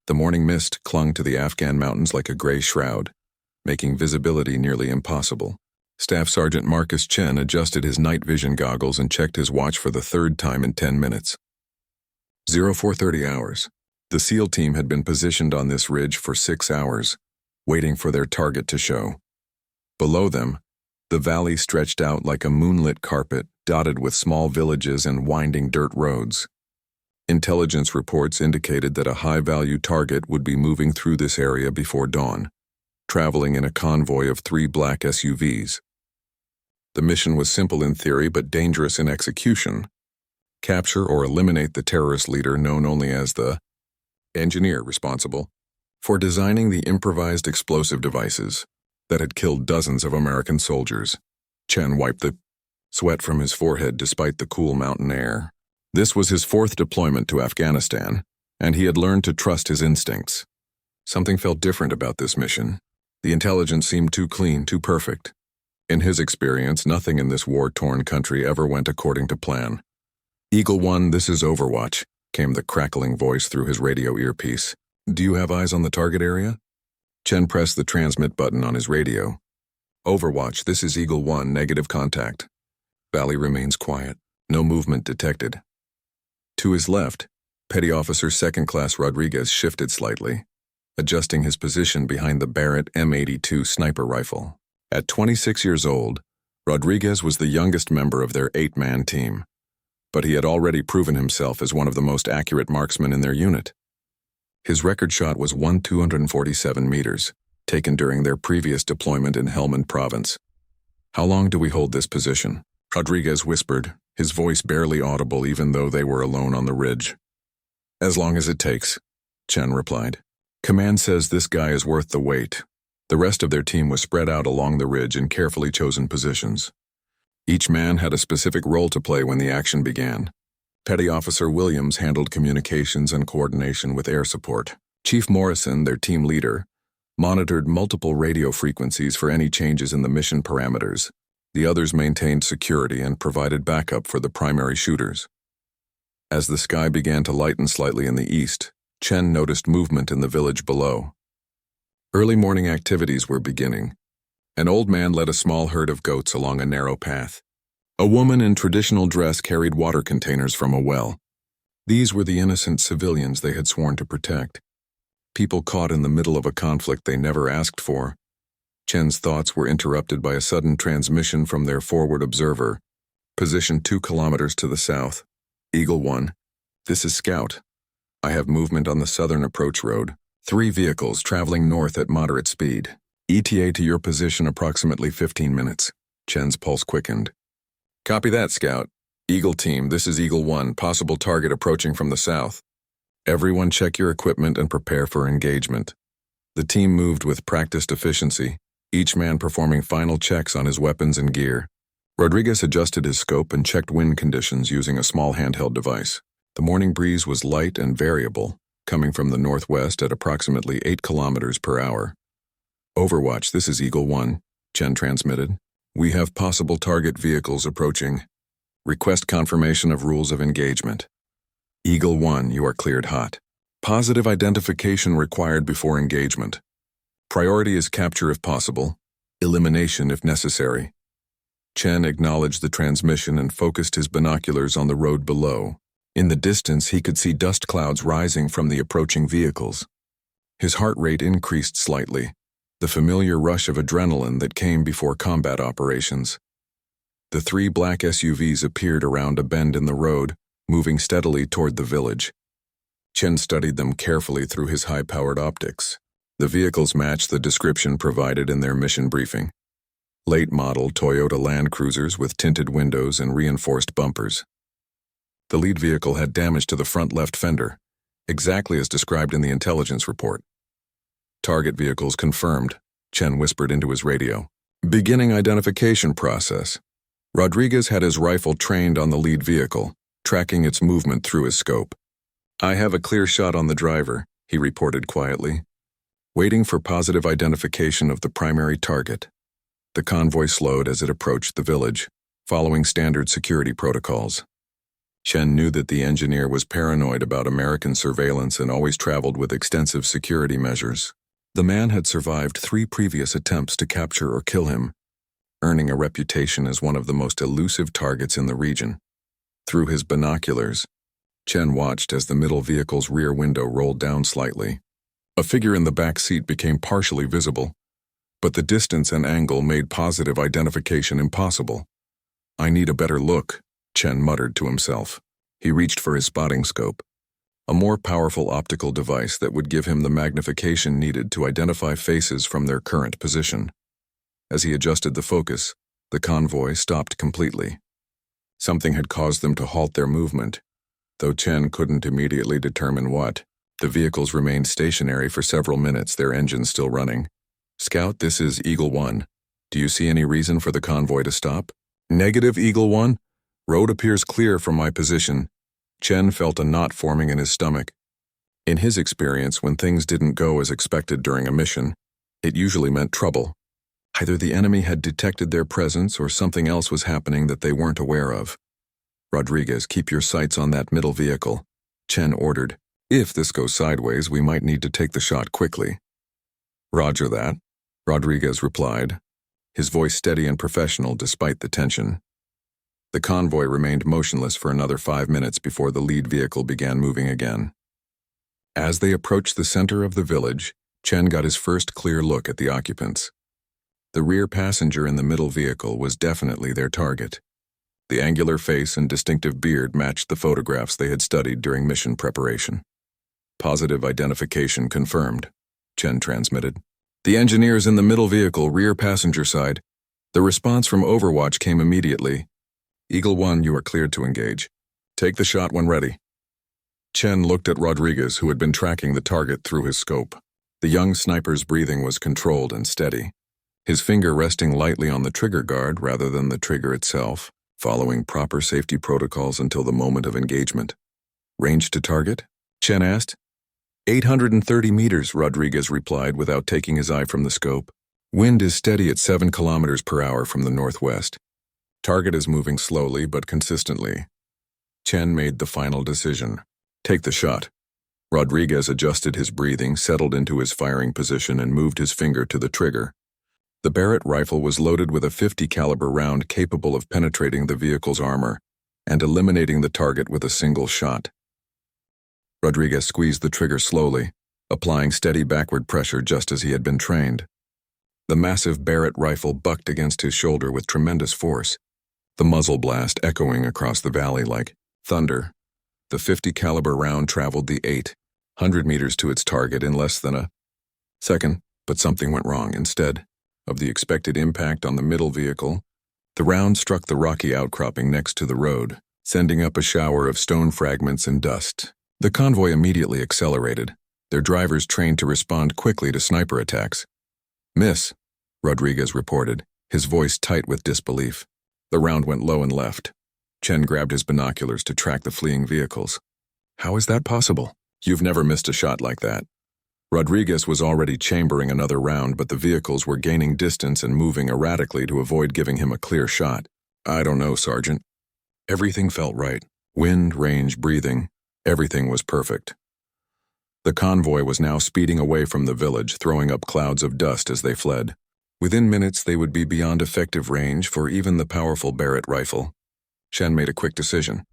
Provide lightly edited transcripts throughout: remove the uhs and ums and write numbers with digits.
The morning mist clung to the Afghan mountains like a gray shroud, making visibility nearly impossible. Staff Sergeant Marcus Chen adjusted his night vision goggles and checked his watch for the third time in 10 minutes. 0430 hours. The SEAL team had been positioned on this ridge for 6 hours, waiting for their target to show. Below them, the valley stretched out like a moonlit carpet, dotted with small villages and winding dirt roads. Intelligence reports indicated that a high-value target would be moving through this area before dawn, traveling in a convoy of 3 black SUVs. The mission was simple in theory but dangerous in execution. Capture or eliminate the terrorist leader known only as the engineer responsible for designing the improvised explosive devices that had killed dozens of American soldiers. Chen wiped the sweat from his forehead despite the cool mountain air. This was his 4th deployment to Afghanistan, and he had learned to trust his instincts. Something felt different about this mission. The intelligence seemed too clean, too perfect. In his experience, nothing in this war-torn country ever went according to plan. Eagle 1, this is Overwatch, came the crackling voice through his radio earpiece. Do you have eyes on the target area? Chen pressed the transmit button on his radio. Overwatch, this is Eagle 1, negative contact. Valley remains quiet. No movement detected. To his left, Petty Officer 2nd Class Rodriguez shifted slightly, adjusting his position behind the Barrett M82 sniper rifle. At 26 years old, Rodriguez was the youngest member of their 8-man team, but he had already proven himself as one of the most accurate marksmen in their unit. His record shot was 1,247 meters, taken during their previous deployment in Helmand Province. How long do we hold this position? Rodriguez whispered, his voice barely audible even though they were alone on the ridge. As long as it takes, Chen replied. Command says this guy is worth the wait. The rest of their team was spread out along the ridge in carefully chosen positions. Each man had a specific role to play when the action began. Petty Officer Williams handled communications and coordination with air support. Chief Morrison, their team leader, monitored multiple radio frequencies for any changes in the mission parameters. The others maintained security and provided backup for the primary shooters. As the sky began to lighten slightly in the east, Chen noticed movement in the village below. Early morning activities were beginning. An old man led a small herd of goats along a narrow path. A woman in traditional dress carried water containers from a well. These were the innocent civilians they had sworn to protect. People caught in the middle of a conflict they never asked for. Chen's thoughts were interrupted by a sudden transmission from their forward observer, positioned 2 kilometers to the south. Eagle 1, this is Scout. I have movement on the southern approach road. 3 vehicles traveling north at moderate speed. ETA to your position approximately 15 minutes. Chen's pulse quickened. Copy that, Scout. Eagle Team, this is Eagle 1, possible target approaching from the south. Everyone check your equipment and prepare for engagement. The team moved with practiced efficiency, each man performing final checks on his weapons and gear. Rodriguez adjusted his scope and checked wind conditions using a small handheld device. The morning breeze was light and variable, coming from the northwest at approximately 8 kilometers per hour. Overwatch, this is Eagle 1, Chen transmitted. We have possible target vehicles approaching. Request confirmation of rules of engagement. Eagle 1, you are cleared hot. Positive identification required before engagement. Priority is capture if possible, elimination if necessary. Chen acknowledged the transmission and focused his binoculars on the road below. In the distance, he could see dust clouds rising from the approaching vehicles. His heart rate increased slightly, the familiar rush of adrenaline that came before combat operations. The 3 black SUVs appeared around a bend in the road, moving steadily toward the village. Chen studied them carefully through his high-powered optics. The vehicles matched the description provided in their mission briefing. Late-model Toyota Land Cruisers with tinted windows and reinforced bumpers. The lead vehicle had damage to the front left fender, exactly as described in the intelligence report. Target vehicles confirmed, Chen whispered into his radio. Beginning identification process. Rodriguez had his rifle trained on the lead vehicle, tracking its movement through his scope. I have a clear shot on the driver, he reported quietly. Waiting for positive identification of the primary target. The convoy slowed as it approached the village, following standard security protocols. Chen knew that the engineer was paranoid about American surveillance and always traveled with extensive security measures. The man had survived 3 previous attempts to capture or kill him, earning a reputation as one of the most elusive targets in the region. Through his binoculars, Chen watched as the middle vehicle's rear window rolled down slightly. A figure in the back seat became partially visible, but the distance and angle made positive identification impossible. "I need a better look," Chen muttered to himself. He reached for his spotting scope, a more powerful optical device that would give him the magnification needed to identify faces from their current position. As he adjusted the focus, the convoy stopped completely. Something had caused them to halt their movement, though Chen couldn't immediately determine what. The vehicles remained stationary for several minutes, their engines still running. "Scout, this is Eagle 1. Do you see any reason for the convoy to stop?" "Negative, Eagle 1. Road appears clear from my position." Chen felt a knot forming in his stomach. In his experience, when things didn't go as expected during a mission, it usually meant trouble. Either the enemy had detected their presence or something else was happening that they weren't aware of. "Rodriguez, keep your sights on that middle vehicle," Chen ordered. "If this goes sideways, we might need to take the shot quickly." "Roger that," Rodriguez replied, his voice steady and professional despite the tension. The convoy remained motionless for another 5 minutes before the lead vehicle began moving again. As they approached the center of the village, Chen got his first clear look at the occupants. The rear passenger in the middle vehicle was definitely their target. The angular face and distinctive beard matched the photographs they had studied during mission preparation. "Positive identification confirmed," Chen transmitted. "The engineers in the middle vehicle, rear passenger side." The response from Overwatch came immediately. "Eagle 1, you are cleared to engage. Take the shot when ready." Chen looked at Rodriguez, who had been tracking the target through his scope. The young sniper's breathing was controlled and steady, his finger resting lightly on the trigger guard rather than the trigger itself, following proper safety protocols until the moment of engagement. "Range to target?" Chen asked. 830 meters, Rodriguez replied without taking his eye from the scope. "Wind is steady at 7 kilometers per hour from the northwest. Target is moving slowly but consistently." Chen made the final decision. "Take the shot." Rodriguez adjusted his breathing, settled into his firing position, and moved his finger to the trigger. The Barrett rifle was loaded with a 50 caliber round capable of penetrating the vehicle's armor and eliminating the target with a single shot. Rodriguez squeezed the trigger slowly, applying steady backward pressure just as he had been trained. The massive Barrett rifle bucked against his shoulder with tremendous force, the muzzle blast echoing across the valley like thunder. The 50 caliber round traveled the 800 meters to its target in less than a second, but something went wrong. Instead of the expected impact on the middle vehicle, the round struck the rocky outcropping next to the road, sending up a shower of stone fragments and dust. The convoy immediately accelerated, their drivers trained to respond quickly to sniper attacks. "Miss," Rodriguez reported, his voice tight with disbelief. The round went low and left. Chen grabbed his binoculars to track the fleeing vehicles. "How is that possible? You've never missed a shot like that." Rodriguez was already chambering another round, but the vehicles were gaining distance and moving erratically to avoid giving him a clear shot. "I don't know, Sergeant." Everything felt right. Wind, range, breathing. Everything was perfect. The convoy was now speeding away from the village, throwing up clouds of dust as they fled. Within minutes, they would be beyond effective range for even the powerful Barrett rifle. Chen made a quick decision.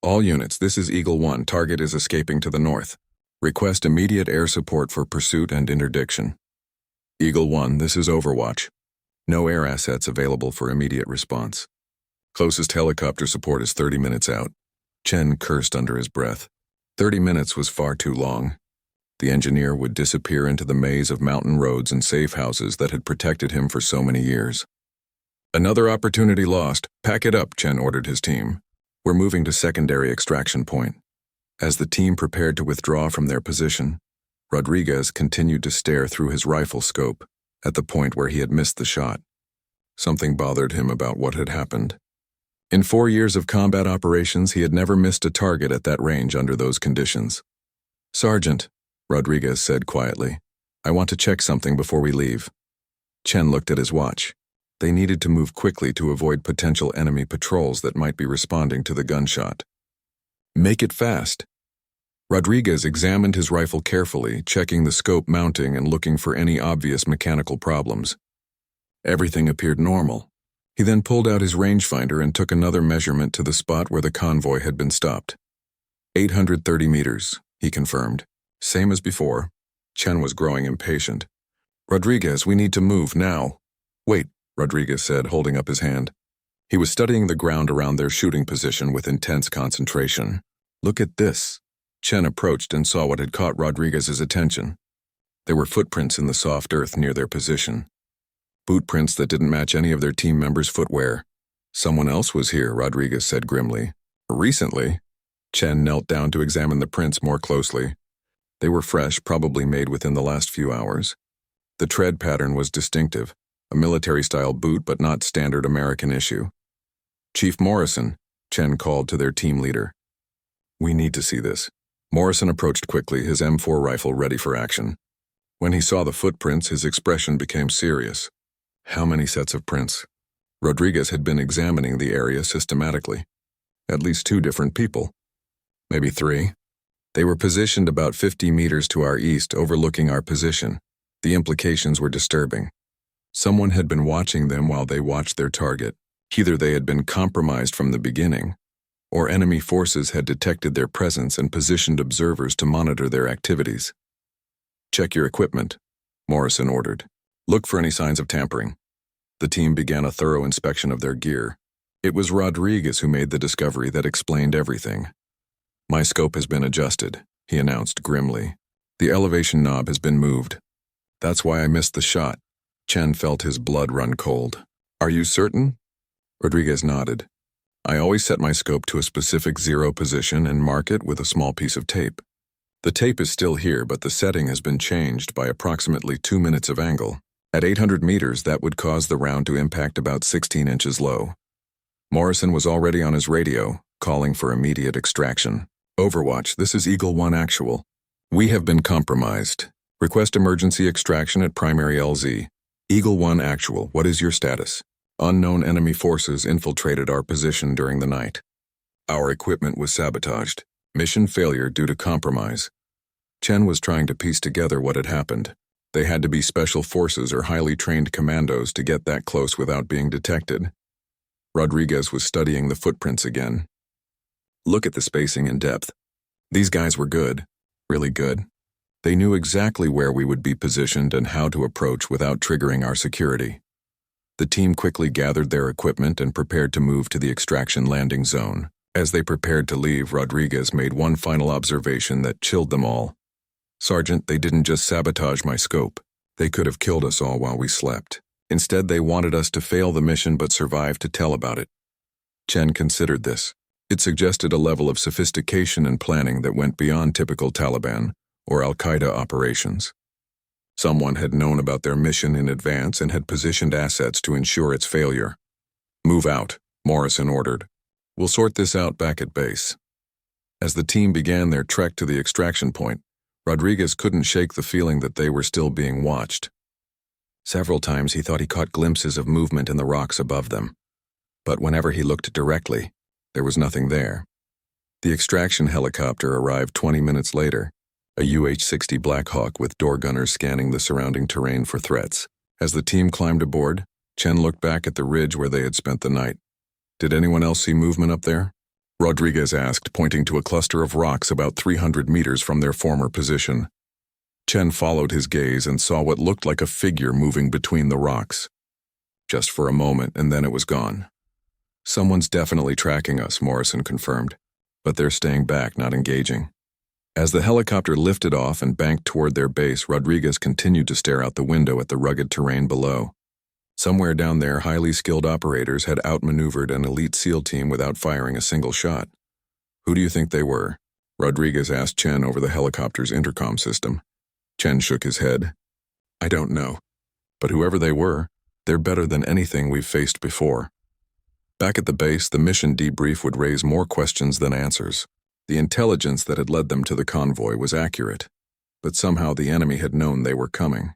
"All units, this is Eagle 1. Target is escaping to the north. Request immediate air support for pursuit and interdiction." "Eagle 1, this is Overwatch. No air assets available for immediate response. Closest helicopter support is 30 minutes out." Chen cursed under his breath. 30 minutes was far too long. The engineer would disappear into the maze of mountain roads and safe houses that had protected him for so many years. "Another opportunity lost. Pack it up," Chen ordered his team. "We're moving to secondary extraction point." As the team prepared to withdraw from their position, Rodriguez continued to stare through his rifle scope at the point where he had missed the shot. Something bothered him about what had happened. In 4 years of combat operations, he had never missed a target at that range under those conditions. "Sergeant," Rodriguez said quietly, "I want to check something before we leave." Chen looked at his watch. They needed to move quickly to avoid potential enemy patrols that might be responding to the gunshot. Make it fast. Rodriguez examined his rifle carefully, checking the scope mounting and looking for any obvious mechanical problems. Everything appeared normal. He then pulled out his rangefinder and took another measurement to the spot where the convoy had been stopped. 830 meters, he confirmed. Same as before. Chen was growing impatient. Rodriguez, we need to move now. Wait, Rodriguez said, holding up his hand. He was studying the ground around their shooting position with intense concentration. Look at this. Chen approached and saw what had caught Rodriguez's attention. There were footprints in the soft earth near their position. Boot prints that didn't match any of their team members' footwear. Someone else was here, Rodriguez said grimly. Recently? Chen knelt down to examine the prints more closely. They were fresh, probably made within the last few hours. The tread pattern was distinctive, a military-style boot but not standard American issue. Chief Morrison, Chen called to their team leader. We need to see this. Morrison approached quickly, his M4 rifle ready for action. When he saw the footprints, his expression became serious. How many sets of prints? Rodriguez had been examining the area systematically. At least 2 different people. Maybe 3. They were positioned about 50 meters to our east, overlooking our position. The implications were disturbing. Someone had been watching them while they watched their target. Either they had been compromised from the beginning, or enemy forces had detected their presence and positioned observers to monitor their activities. Check your equipment, Morrison ordered. Look for any signs of tampering. The team began a thorough inspection of their gear. It was Rodriguez who made the discovery that explained everything. My scope has been adjusted, he announced grimly. The elevation knob has been moved. That's why I missed the shot. Chen felt his blood run cold. Are you certain? Rodriguez nodded. I always set my scope to a specific 0 position and mark it with a small piece of tape. The tape is still here, but the setting has been changed by approximately 2 minutes of angle. At 800 meters, that would cause the round to impact about 16 inches low. Morrison was already on his radio, calling for immediate extraction. Overwatch, this is Eagle 1 Actual. We have been compromised. Request emergency extraction at primary LZ. Eagle 1 Actual, what is your status? Unknown enemy forces infiltrated our position during the night. Our equipment was sabotaged. Mission failure due to compromise. Chen was trying to piece together what had happened. They had to be special forces or highly trained commandos to get that close without being detected. Rodriguez was studying the footprints again. Look at the spacing and depth. These guys were good, really good. They knew exactly where we would be positioned and how to approach without triggering our security. The team quickly gathered their equipment and prepared to move to the extraction landing zone. As they prepared to leave, Rodriguez made one final observation that chilled them all. Sergeant, they didn't just sabotage my scope. They could have killed us all while we slept. Instead, they wanted us to fail the mission but survive to tell about it. Chen considered this. It suggested a level of sophistication and planning that went beyond typical Taliban or Al-Qaeda operations. Someone had known about their mission in advance and had positioned assets to ensure its failure. Move out, Morrison ordered. We'll sort this out back at base. As the team began their trek to the extraction point, Rodriguez couldn't shake the feeling that they were still being watched. Several times he thought he caught glimpses of movement in the rocks above them. But whenever he looked directly, there was nothing there. The extraction helicopter arrived 20 minutes later, a UH-60 Black Hawk with door gunners scanning the surrounding terrain for threats. As the team climbed aboard, Chen looked back at the ridge where they had spent the night. Did anyone else see movement up there? Rodriguez asked, pointing to a cluster of rocks about 300 meters from their former position. Chen followed his gaze and saw what looked like a figure moving between the rocks. Just for a moment, and then it was gone. Someone's definitely tracking us, Morrison confirmed, but they're staying back, not engaging. As the helicopter lifted off and banked toward their base, Rodriguez continued to stare out the window at the rugged terrain below. Somewhere down there, highly skilled operators had outmaneuvered an elite SEAL team without firing a single shot. Who do you think they were? Rodriguez asked Chen over the helicopter's intercom system. Chen shook his head. I don't know. But whoever they were, they're better than anything we've faced before. Back at the base, the mission debrief would raise more questions than answers. The intelligence that had led them to the convoy was accurate, but somehow the enemy had known they were coming.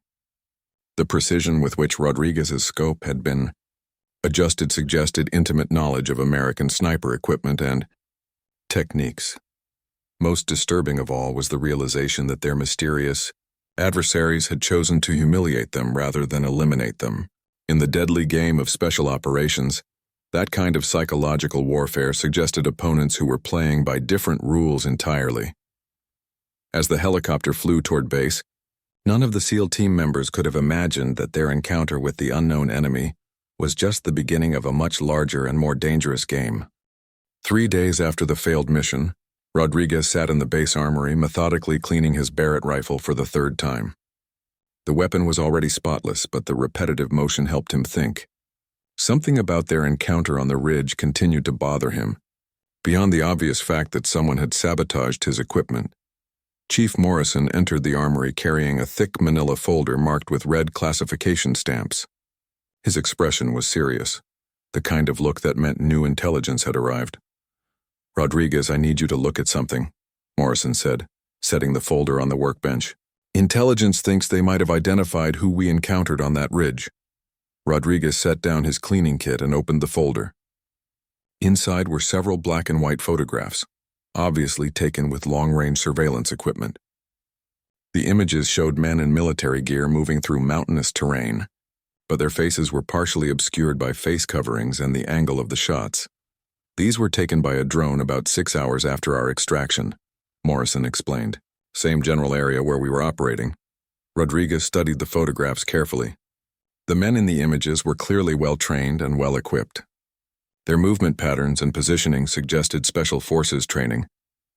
The precision with which Rodriguez's scope had been adjusted suggested intimate knowledge of American sniper equipment and techniques. Most disturbing of all was the realization that their mysterious adversaries had chosen to humiliate them rather than eliminate them. In the deadly game of special operations, that kind of psychological warfare suggested opponents who were playing by different rules entirely. As the helicopter flew toward base, none of the SEAL team members could have imagined that their encounter with the unknown enemy was just the beginning of a much larger and more dangerous game. 3 days after the failed mission, Rodriguez sat in the base armory methodically cleaning his Barrett rifle for the 3rd time. The weapon was already spotless, but the repetitive motion helped him think. Something about their encounter on the ridge continued to bother him, beyond the obvious fact that someone had sabotaged his equipment. Chief Morrison entered the armory carrying a thick manila folder marked with red classification stamps. His expression was serious, the kind of look that meant new intelligence had arrived. "Rodriguez, I need you to look at something," Morrison said, setting the folder on the workbench. "Intelligence thinks they might have identified who we encountered on that ridge." Rodriguez set down his cleaning kit and opened the folder. Inside were several black and white photographs, obviously taken with long-range surveillance equipment. The images showed men in military gear moving through mountainous terrain, but their faces were partially obscured by face coverings and the angle of the shots. "These were taken by a drone about 6 hours after our extraction," Morrison explained. "Same general area where we were operating." Rodriguez studied the photographs carefully. The men in the images were clearly well-trained and well-equipped. Their movement patterns and positioning suggested special forces training,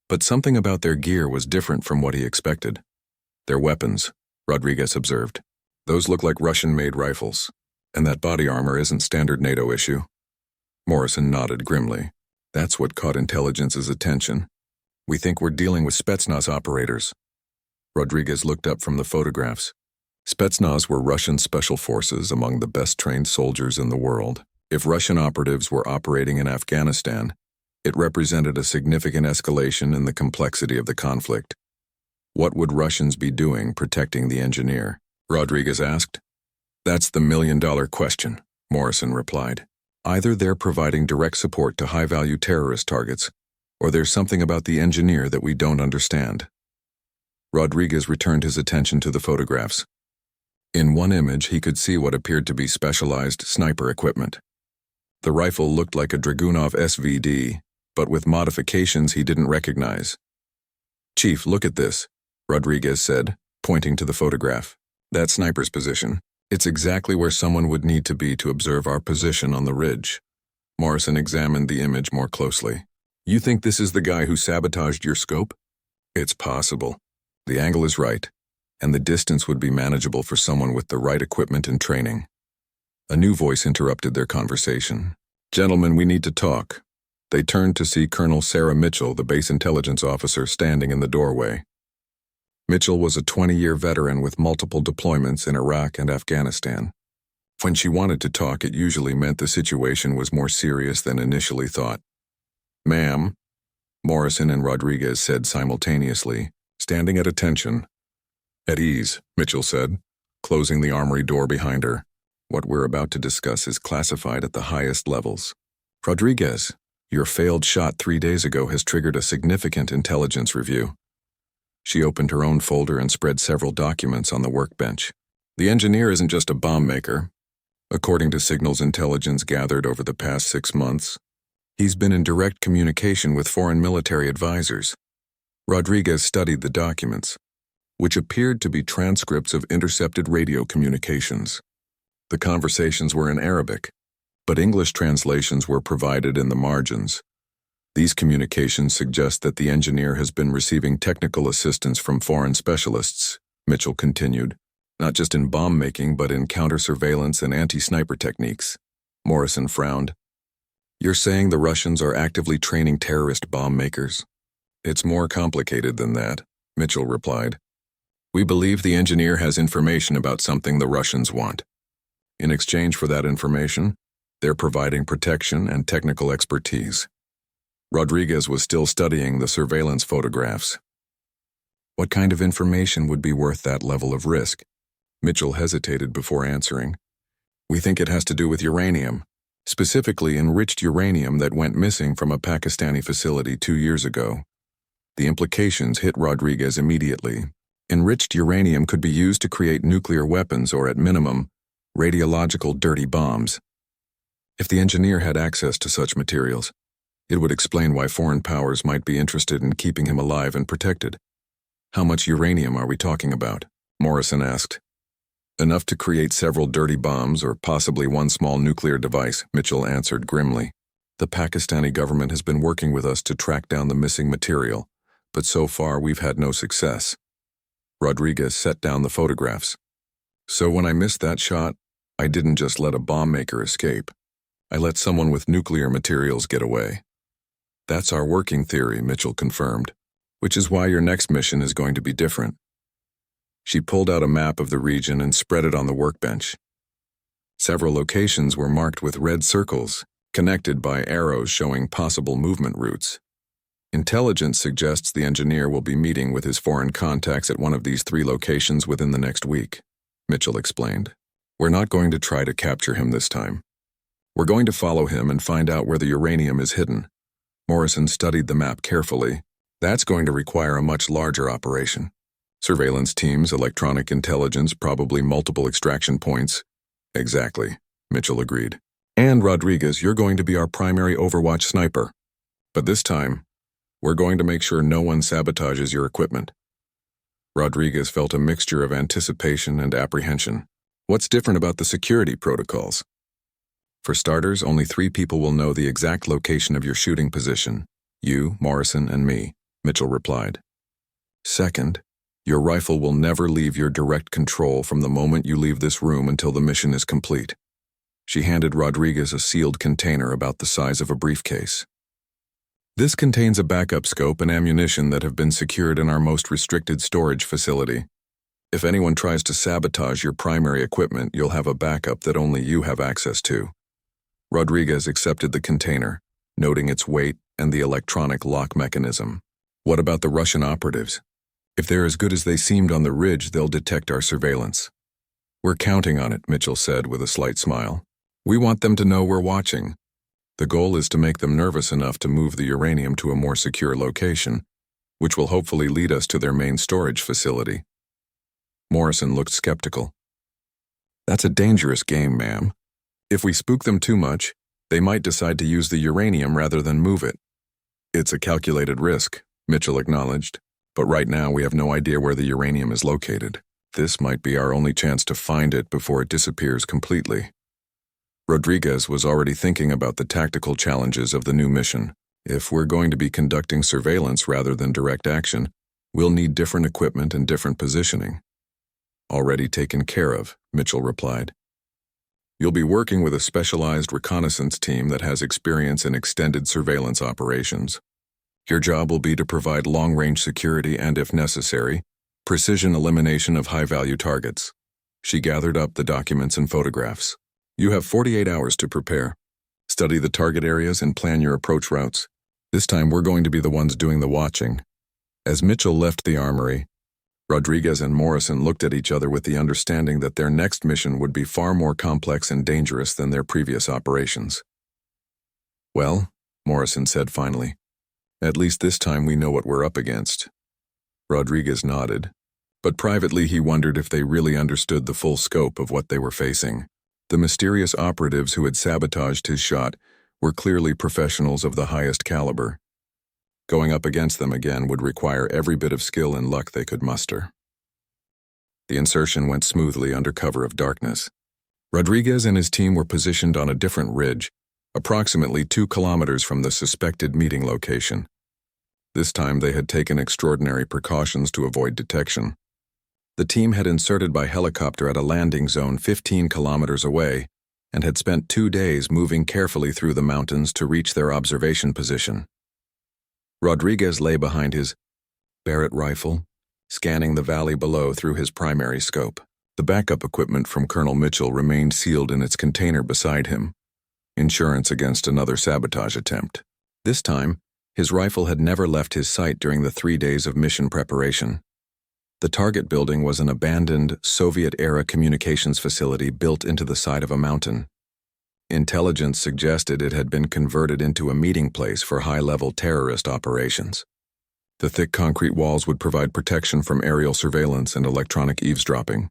but something about their gear was different from what he expected. "Their weapons," Rodriguez observed. "Those look like Russian-made rifles, and that body armor isn't standard NATO issue." Morrison nodded grimly. "That's what caught intelligence's attention. We think we're dealing with Spetsnaz operators." Rodriguez looked up from the photographs. Spetsnaz were Russian special forces among the best-trained soldiers in the world. If Russian operatives were operating in Afghanistan, it represented a significant escalation in the complexity of the conflict. "What would Russians be doing protecting the engineer?" Rodriguez asked. "That's the million-dollar question," Morrison replied. "Either they're providing direct support to high-value terrorist targets, or there's something about the engineer that we don't understand." Rodriguez returned his attention to the photographs. In one image, he could see what appeared to be specialized sniper equipment. The rifle looked like a Dragunov SVD, but with modifications he didn't recognize. "Chief, look at this," Rodriguez said, pointing to the photograph. "That sniper's position. It's exactly where someone would need to be to observe our position on the ridge." Morrison examined the image more closely. "You think this is the guy who sabotaged your scope?" "It's possible. The angle is right, and the distance would be manageable for someone with the right equipment and training." A new voice interrupted their conversation. "Gentlemen, we need to talk." They turned to see Colonel Sarah Mitchell, the base intelligence officer, standing in the doorway. Mitchell was a 20-year veteran with multiple deployments in Iraq and Afghanistan. When she wanted to talk, it usually meant the situation was more serious than initially thought. "Ma'am," Morrison and Rodriguez said simultaneously, standing at attention. "At ease," Mitchell said, closing the armory door behind her. "What we're about to discuss is classified at the highest levels. Rodriguez, your failed shot 3 days ago has triggered a significant intelligence review." She opened her own folder and spread several documents on the workbench. "The engineer isn't just a bomb maker. According to signals intelligence gathered over the past 6 months, he's been in direct communication with foreign military advisors." Rodriguez studied the documents, which appeared to be transcripts of intercepted radio communications. The conversations were in Arabic, but English translations were provided in the margins. "These communications suggest that the engineer has been receiving technical assistance from foreign specialists," Mitchell continued, "not just in bomb making but in counter-surveillance and anti-sniper techniques." Morrison frowned. "You're saying the Russians are actively training terrorist bomb makers?" "It's more complicated than that," Mitchell replied. "We believe the engineer has information about something the Russians want. In exchange for that information, they're providing protection and technical expertise." Rodriguez was still studying the surveillance photographs. "What kind of information would be worth that level of risk?" Mitchell hesitated before answering. "We think it has to do with uranium, specifically enriched uranium that went missing from a Pakistani facility 2 years ago. The implications hit Rodriguez immediately. Enriched uranium could be used to create nuclear weapons or, at minimum, radiological dirty bombs. If the engineer had access to such materials, it would explain why foreign powers might be interested in keeping him alive and protected. How much uranium are we talking about? Morrison asked. Enough to create several dirty bombs or possibly one small nuclear device, Mitchell answered grimly. The Pakistani government has been working with us to track down the missing material, but so far we've had no success. Rodriguez set down the photographs. So when I missed that shot, I didn't just let a bomb maker escape. I let someone with nuclear materials get away. That's our working theory, Mitchell confirmed, which is why your next mission is going to be different. She pulled out a map of the region and spread it on the workbench. Several locations were marked with red circles, connected by arrows showing possible movement routes. Intelligence suggests the engineer will be meeting with his foreign contacts at one of these 3 locations within the next week, Mitchell explained. We're not going to try to capture him this time. We're going to follow him and find out where the uranium is hidden. Morrison studied the map carefully. That's going to require a much larger operation. Surveillance teams, electronic intelligence, probably multiple extraction points. Exactly, Mitchell agreed. And Rodriguez, you're going to be our primary Overwatch sniper. But this time, we're going to make sure no one sabotages your equipment. Rodriguez felt a mixture of anticipation and apprehension. What's different about the security protocols? For starters, only 3 people will know the exact location of your shooting position. You, Morrison, and me, Mitchell replied. Second, your rifle will never leave your direct control from the moment you leave this room until the mission is complete. She handed Rodriguez a sealed container about the size of a briefcase. This contains a backup scope and ammunition that have been secured in our most restricted storage facility. If anyone tries to sabotage your primary equipment, you'll have a backup that only you have access to. Rodriguez accepted the container, noting its weight and the electronic lock mechanism. What about the Russian operatives? If they're as good as they seemed on the ridge, they'll detect our surveillance. We're counting on it, Mitchell said with a slight smile. We want them to know we're watching. The goal is to make them nervous enough to move the uranium to a more secure location, which will hopefully lead us to their main storage facility. Morrison looked skeptical. That's a dangerous game, ma'am. If we spook them too much, they might decide to use the uranium rather than move it. It's a calculated risk, Mitchell acknowledged, but right now we have no idea where the uranium is located. This might be our only chance to find it before it disappears completely. Rodriguez was already thinking about the tactical challenges of the new mission. If we're going to be conducting surveillance rather than direct action, we'll need different equipment and different positioning. Already taken care of, Mitchell replied. You'll be working with a specialized reconnaissance team that has experience in extended surveillance operations. Your job will be to provide long-range security and, if necessary, precision elimination of high-value targets. She gathered up the documents and photographs. You have 48 hours to prepare. Study the target areas and plan your approach routes. This time we're going to be the ones doing the watching. As Mitchell left the armory, Rodriguez and Morrison looked at each other with the understanding that their next mission would be far more complex and dangerous than their previous operations. Well, Morrison said finally, at least this time we know what we're up against. Rodriguez nodded, but privately he wondered if they really understood the full scope of what they were facing. The mysterious operatives who had sabotaged his shot were clearly professionals of the highest caliber. Going up against them again would require every bit of skill and luck they could muster. The insertion went smoothly under cover of darkness. Rodriguez and his team were positioned on a different ridge, approximately 2 kilometers from the suspected meeting location. This time they had taken extraordinary precautions to avoid detection. The team had inserted by helicopter at a landing zone 15 kilometers away and had spent 2 days moving carefully through the mountains to reach their observation position. Rodriguez lay behind his Barrett rifle, scanning the valley below through his primary scope. The backup equipment from Colonel Mitchell remained sealed in its container beside him, insurance against another sabotage attempt. This time, his rifle had never left his sight during the 3 days of mission preparation. The target building was an abandoned Soviet-era communications facility built into the side of a mountain. Intelligence suggested it had been converted into a meeting place for high-level terrorist operations. The thick concrete walls would provide protection from aerial surveillance and electronic eavesdropping.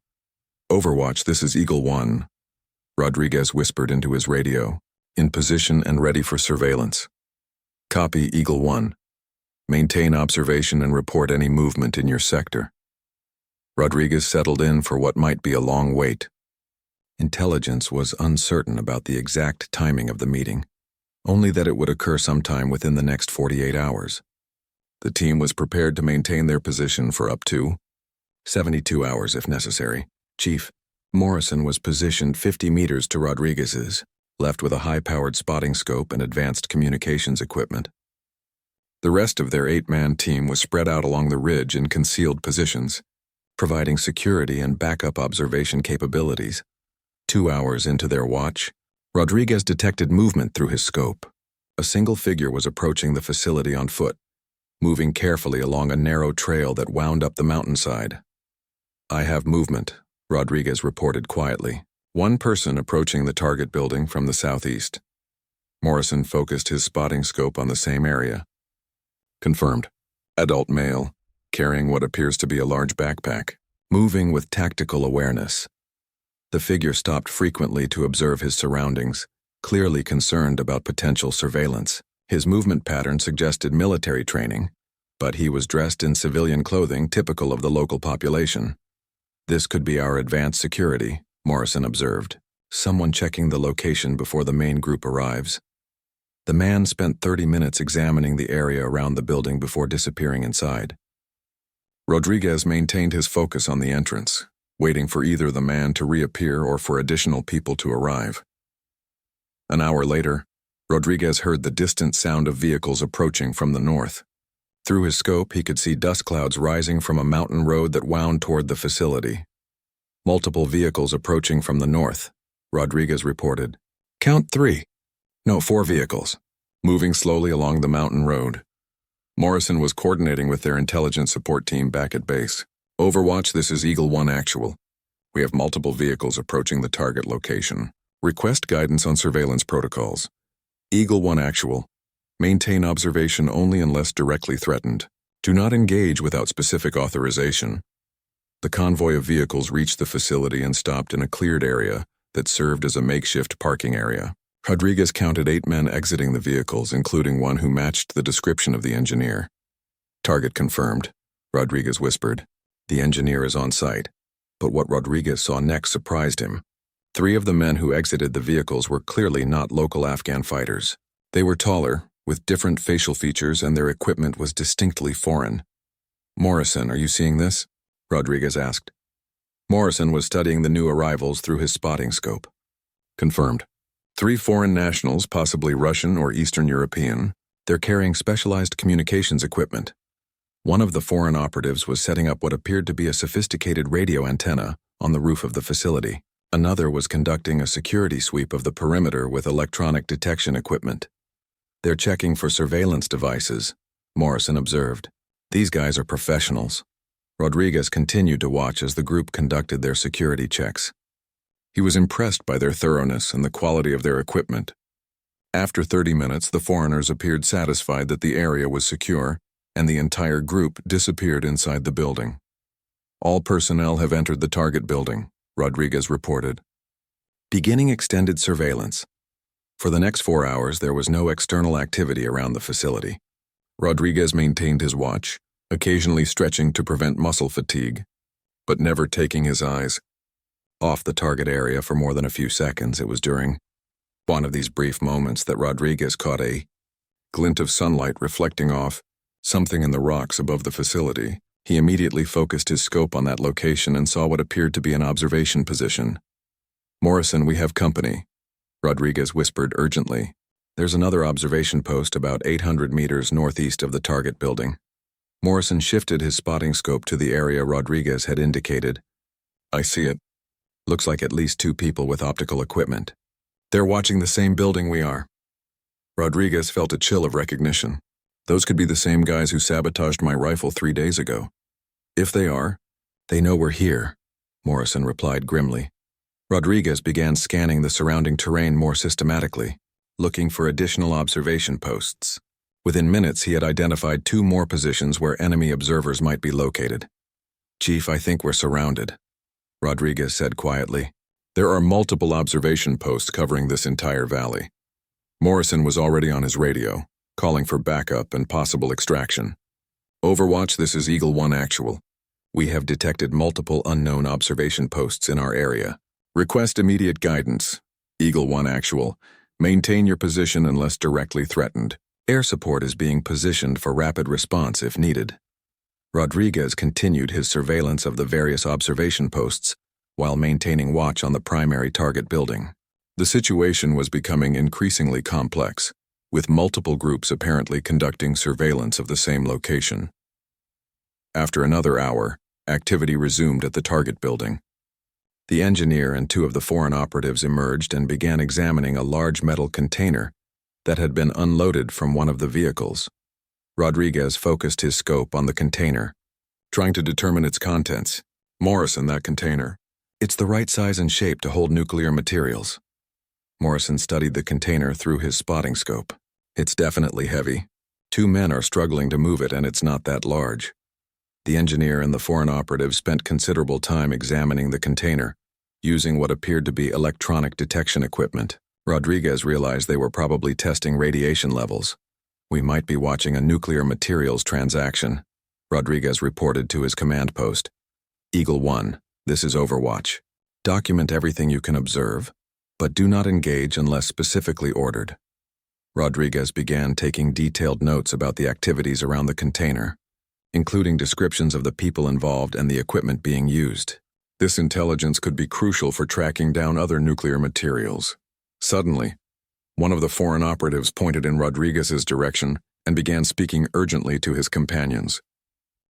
"Overwatch, this is Eagle 1. Rodriguez whispered into his radio. "In position and ready for surveillance." "Copy, Eagle 1. Maintain observation and report any movement in your sector." Rodriguez settled in for what might be a long wait. Intelligence was uncertain about the exact timing of the meeting, only that it would occur sometime within the next 48 hours. The team was prepared to maintain their position for up to 72 hours if necessary. Chief Morrison was positioned 50 meters to Rodriguez's, left with a high-powered spotting scope and advanced communications equipment. The rest of their 8-man team was spread out along the ridge in concealed positions, providing security and backup observation capabilities. 2 hours into their watch, Rodriguez detected movement through his scope. A single figure was approaching the facility on foot, moving carefully along a narrow trail that wound up the mountainside. "I have movement," Rodriguez reported quietly. "One person approaching the target building from the southeast." Morrison focused his spotting scope on the same area. "Confirmed. Adult male, carrying what appears to be a large backpack, moving with tactical awareness." The figure stopped frequently to observe his surroundings, clearly concerned about potential surveillance. His movement pattern suggested military training, but he was dressed in civilian clothing typical of the local population. "This could be our advanced security," Morrison observed. "Someone checking the location before the main group arrives." The man spent 30 minutes examining the area around the building before disappearing inside. Rodriguez maintained his focus on the entrance, waiting for either the man to reappear or for additional people to arrive. An hour later, Rodriguez heard the distant sound of vehicles approaching from the north. Through his scope, he could see dust clouds rising from a mountain road that wound toward the facility. "Multiple vehicles approaching from the north," Rodriguez reported. "Count 3. No, 4 vehicles, moving slowly along the mountain road." Morrison was coordinating with their intelligence support team back at base. "Overwatch, this is Eagle 1 Actual. We have multiple vehicles approaching the target location. Request guidance on surveillance protocols." "Eagle 1 Actual. Maintain observation only unless directly threatened. Do not engage without specific authorization." The convoy of vehicles reached the facility and stopped in a cleared area that served as a makeshift parking area. Rodriguez counted 8 men exiting the vehicles, including one who matched the description of the engineer. "Target confirmed," Rodriguez whispered. "The engineer is on site." But what Rodriguez saw next surprised him. 3 of the men who exited the vehicles were clearly not local Afghan fighters. They were taller, with different facial features, and their equipment was distinctly foreign. "Morrison, are you seeing this?" Rodriguez asked. Morrison was studying the new arrivals through his spotting scope. "Confirmed. 3 foreign nationals, possibly Russian or Eastern European. They're carrying specialized communications equipment. One of the foreign operatives was setting up what appeared to be a sophisticated radio antenna on the roof of the facility. Another was conducting a security sweep of the perimeter with electronic detection equipment. They're checking for surveillance devices," Morrison observed. "These guys are professionals." Rodriguez continued to watch as the group conducted their security checks. He was impressed by their thoroughness and the quality of their equipment. After 30 minutes, the foreigners appeared satisfied that the area was secure, and the entire group disappeared inside the building. "All personnel have entered the target building," Rodriguez reported. Beginning extended surveillance. For the next 4 hours, there was no external activity around the facility. Rodriguez maintained his watch, occasionally stretching to prevent muscle fatigue, but never taking his eyes off the target area for more than a few seconds. It was during one of these brief moments that Rodriguez caught a glint of sunlight reflecting off something in the rocks above the facility. He immediately focused his scope on that location and saw what appeared to be an observation position. "Morrison, we have company," Rodriguez whispered urgently. "There's another observation post about 800 meters northeast of the target building." Morrison shifted his spotting scope to the area Rodriguez had indicated. "I see it. Looks like at least 2 people with optical equipment. They're watching the same building we are." Rodriguez felt a chill of recognition. Those could be the same guys who sabotaged my rifle 3 days ago. "If they are, they know we're here," Morrison replied grimly. Rodriguez began scanning the surrounding terrain more systematically, looking for additional observation posts. Within minutes, he had identified 2 more positions where enemy observers might be located. "Chief, I think we're surrounded," Rodriguez said quietly. "There are multiple observation posts covering this entire valley." Morrison was already on his radio, calling for backup and possible extraction. "Overwatch, this is Eagle 1 Actual. We have detected multiple unknown observation posts in our area. Request immediate guidance. Eagle 1 Actual. Maintain your position unless directly threatened. Air support is being positioned for rapid response if needed." Rodriguez continued his surveillance of the various observation posts while maintaining watch on the primary target building. The situation was becoming increasingly complex, with multiple groups apparently conducting surveillance of the same location. After another hour, activity resumed at the target building. The engineer and 2 of the foreign operatives emerged and began examining a large metal container that had been unloaded from one of the vehicles. Rodriguez focused his scope on the container, trying to determine its contents. "Morrison, that container. It's the right size and shape to hold nuclear materials." Morrison studied the container through his spotting scope. "It's definitely heavy. 2 men are struggling to move it, and it's not that large." The engineer and the foreign operative spent considerable time examining the container, using what appeared to be electronic detection equipment. Rodriguez realized they were probably testing radiation levels. "We might be watching a nuclear materials transaction," Rodriguez reported to his command post. "Eagle 1, this is Overwatch. Document everything you can observe, but do not engage unless specifically ordered." Rodriguez began taking detailed notes about the activities around the container, including descriptions of the people involved and the equipment being used. This intelligence could be crucial for tracking down other nuclear materials. Suddenly, one of the foreign operatives pointed in Rodriguez's direction and began speaking urgently to his companions.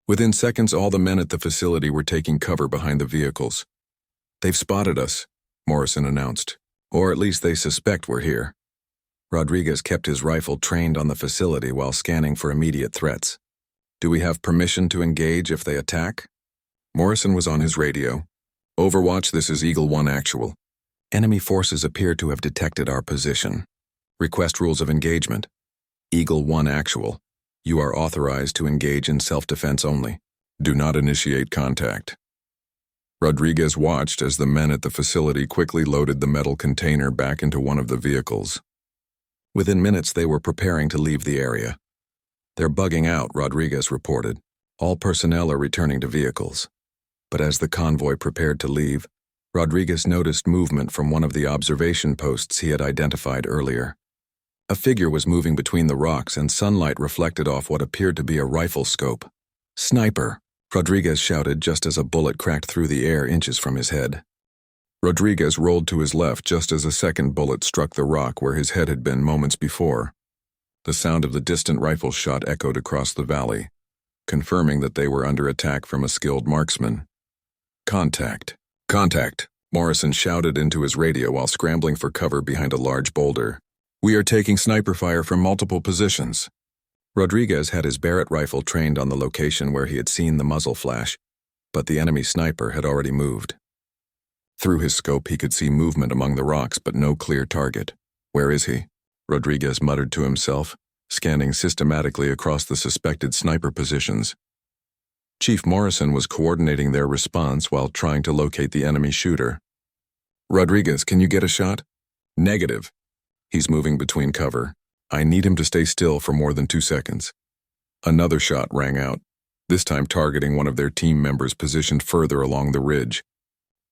Within seconds, all the men at the facility were taking cover behind the vehicles. "They've spotted us," Morrison announced. "Or at least they suspect we're here." Rodriguez kept his rifle trained on the facility while scanning for immediate threats. "Do we have permission to engage if they attack?" Morrison was on his radio. "Overwatch, this is Eagle 1 Actual. Enemy forces appear to have detected our position. Request rules of engagement. Eagle 1 Actual. You are authorized to engage in self-defense only. Do not initiate contact." Rodriguez watched as the men at the facility quickly loaded the metal container back into one of the vehicles. Within minutes, they were preparing to leave the area. "They're bugging out," Rodriguez reported. "All personnel are returning to vehicles." But as the convoy prepared to leave, Rodriguez noticed movement from one of the observation posts he had identified earlier. A figure was moving between the rocks, and sunlight reflected off what appeared to be a rifle scope. "Sniper!" Rodriguez shouted just as a bullet cracked through the air inches from his head. Rodriguez rolled to his left just as a second bullet struck the rock where his head had been moments before. The sound of the distant rifle shot echoed across the valley, confirming that they were under attack from a skilled marksman. "Contact! Contact!" Morrison shouted into his radio while scrambling for cover behind a large boulder. "We are taking sniper fire from multiple positions." Rodriguez had his Barrett rifle trained on the location where he had seen the muzzle flash, but the enemy sniper had already moved. Through his scope, he could see movement among the rocks, but no clear target. "Where is he?" Rodriguez muttered to himself, scanning systematically across the suspected sniper positions. Chief Morrison was coordinating their response while trying to locate the enemy shooter. "Rodriguez, can you get a shot?" "Negative. He's moving between cover. I need him to stay still for more than 2 seconds." Another shot rang out, this time targeting one of their team members positioned further along the ridge.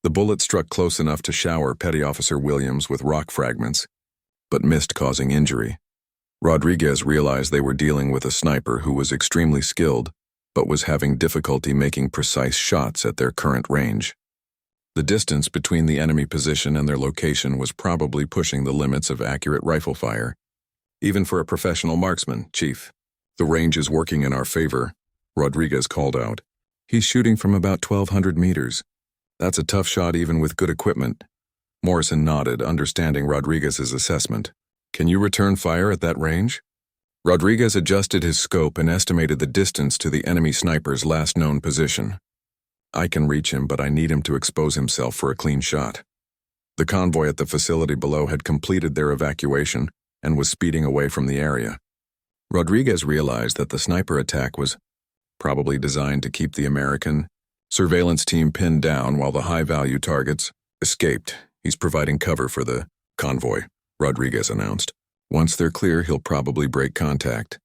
The bullet struck close enough to shower Petty Officer Williams with rock fragments, but missed, causing injury. Rodriguez realized they were dealing with a sniper who was extremely skilled, but was having difficulty making precise shots at their current range. The distance between the enemy position and their location was probably pushing the limits of accurate rifle fire, even for a professional marksman, Chief. "The range is working in our favor," Rodriguez called out. "He's shooting from about 1,200 meters. That's a tough shot even with good equipment." Morrison nodded, understanding Rodriguez's assessment. "Can you return fire at that range?" Rodriguez adjusted his scope and estimated the distance to the enemy sniper's last known position. "I can reach him, but I need him to expose himself for a clean shot." The convoy at the facility below had completed their evacuation and was speeding away from the area. Rodriguez realized that the sniper attack was probably designed to keep the American surveillance team pinned down while the high-value targets escaped. He's providing cover for the convoy, Rodriguez announced. Once they're clear, he'll probably break contact.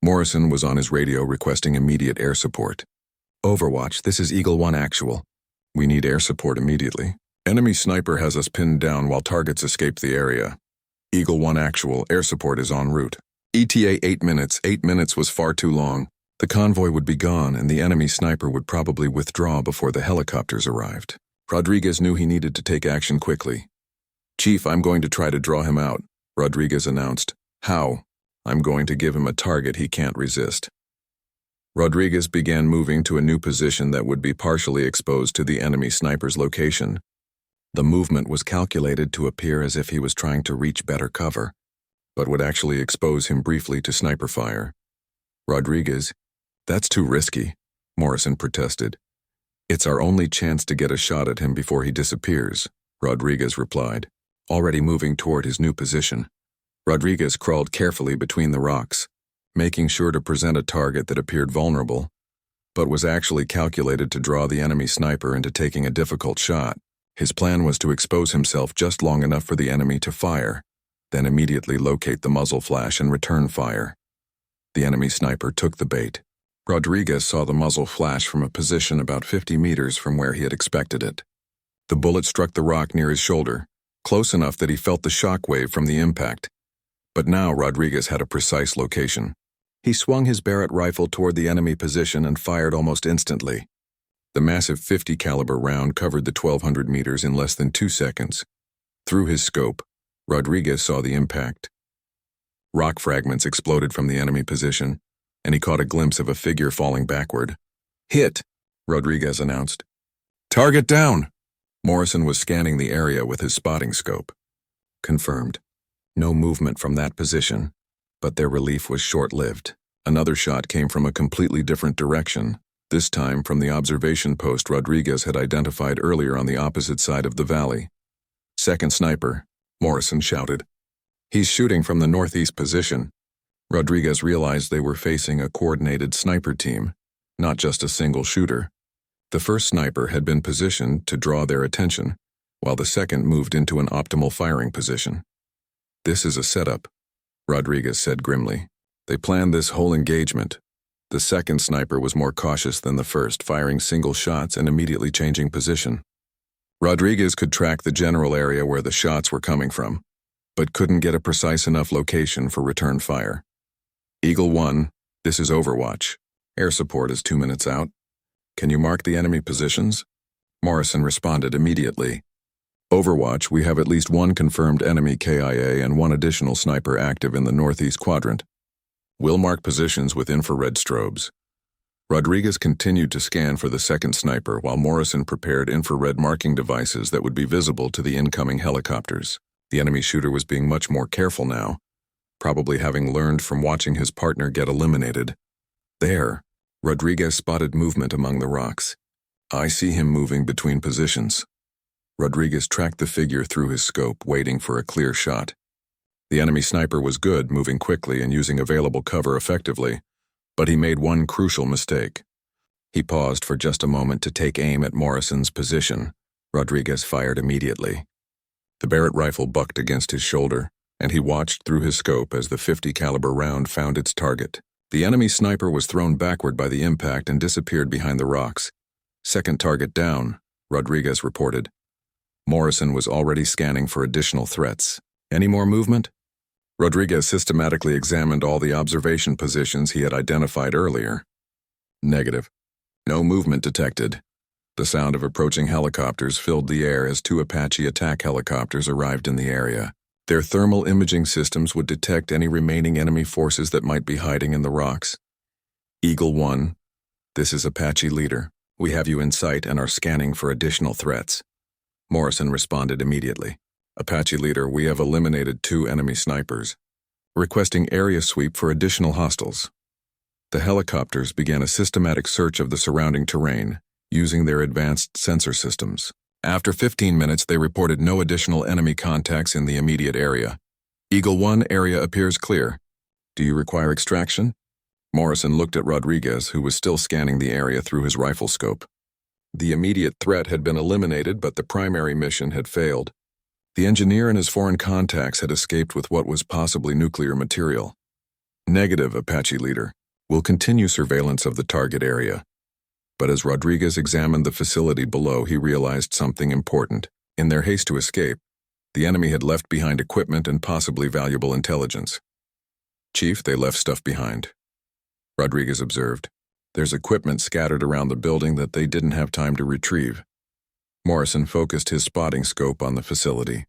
Morrison was on his radio requesting immediate air support. Overwatch, this is Eagle 1 Actual. We need air support immediately. Enemy sniper has us pinned down while targets escape the area. Eagle 1 Actual, air support is en route. ETA 8 minutes. 8 minutes was far too long. The convoy would be gone and the enemy sniper would probably withdraw before the helicopters arrived. Rodriguez knew he needed to take action quickly. Chief, I'm going to try to draw him out, Rodriguez announced. How? I'm going to give him a target he can't resist. Rodriguez began moving to a new position that would be partially exposed to the enemy sniper's location. The movement was calculated to appear as if he was trying to reach better cover, but would actually expose him briefly to sniper fire. Rodriguez, that's too risky, Morrison protested. It's our only chance to get a shot at him before he disappears, Rodriguez replied, already moving toward his new position. Rodriguez crawled carefully between the rocks, making sure to present a target that appeared vulnerable, but was actually calculated to draw the enemy sniper into taking a difficult shot. His plan was to expose himself just long enough for the enemy to fire, then immediately locate the muzzle flash and return fire. The enemy sniper took the bait. Rodriguez saw the muzzle flash from a position about 50 meters from where he had expected it. The bullet struck the rock near his shoulder, close enough that he felt the shock wave from the impact. But now Rodriguez had a precise location. He swung his Barrett rifle toward the enemy position and fired almost instantly. The massive .50 caliber round covered the 1,200 meters in less than 2 seconds. Through his scope, Rodriguez saw the impact. Rock fragments exploded from the enemy position, and he caught a glimpse of a figure falling backward. Hit, Rodriguez announced. Target down! Morrison was scanning the area with his spotting scope. Confirmed. No movement from that position, but their relief was short-lived. Another shot came from a completely different direction, this time from the observation post Rodriguez had identified earlier on the opposite side of the valley. Second sniper, Morrison shouted. He's shooting from the northeast position. Rodriguez realized they were facing a coordinated sniper team, not just a single shooter. The first sniper had been positioned to draw their attention, while the second moved into an optimal firing position. This is a setup, Rodriguez said grimly. They planned this whole engagement. The second sniper was more cautious than the first, firing single shots and immediately changing position. Rodriguez could track the general area where the shots were coming from, but couldn't get a precise enough location for return fire. Eagle 1, this is Overwatch. Air support is 2 minutes out. Can you mark the enemy positions? Morrison responded immediately. Overwatch, we have at least one confirmed enemy KIA and one additional sniper active in the northeast quadrant. We'll mark positions with infrared strobes. Rodriguez continued to scan for the second sniper while Morrison prepared infrared marking devices that would be visible to the incoming helicopters. The enemy shooter was being much more careful now, probably having learned from watching his partner get eliminated. There, Rodriguez spotted movement among the rocks. I see him moving between positions. Rodriguez tracked the figure through his scope, waiting for a clear shot. The enemy sniper was good, moving quickly and using available cover effectively, but he made one crucial mistake. He paused for just a moment to take aim at Morrison's position. Rodriguez fired immediately. The Barrett rifle bucked against his shoulder, and he watched through his scope as the .50 caliber round found its target. The enemy sniper was thrown backward by the impact and disappeared behind the rocks. Second target down, Rodriguez reported. Morrison was already scanning for additional threats. Any more movement? Rodriguez systematically examined all the observation positions he had identified earlier. Negative. No movement detected. The sound of approaching helicopters filled the air as 2 Apache attack helicopters arrived in the area. Their thermal imaging systems would detect any remaining enemy forces that might be hiding in the rocks. Eagle 1, this is Apache leader. We have you in sight and are scanning for additional threats. Morrison responded immediately. Apache leader, we have eliminated 2 enemy snipers, requesting area sweep for additional hostiles. The helicopters began a systematic search of the surrounding terrain, using their advanced sensor systems. After 15 minutes, they reported no additional enemy contacts in the immediate area. Eagle 1 area appears clear. Do you require extraction? Morrison looked at Rodriguez, who was still scanning the area through his rifle scope. The immediate threat had been eliminated, but the primary mission had failed. The engineer and his foreign contacts had escaped with what was possibly nuclear material. Negative, Apache leader. We'll continue surveillance of the target area. But as Rodriguez examined the facility below, he realized something important. In their haste to escape, the enemy had left behind equipment and possibly valuable intelligence. Chief, they left stuff behind. Rodriguez observed. There's equipment scattered around the building that they didn't have time to retrieve. Morrison focused his spotting scope on the facility.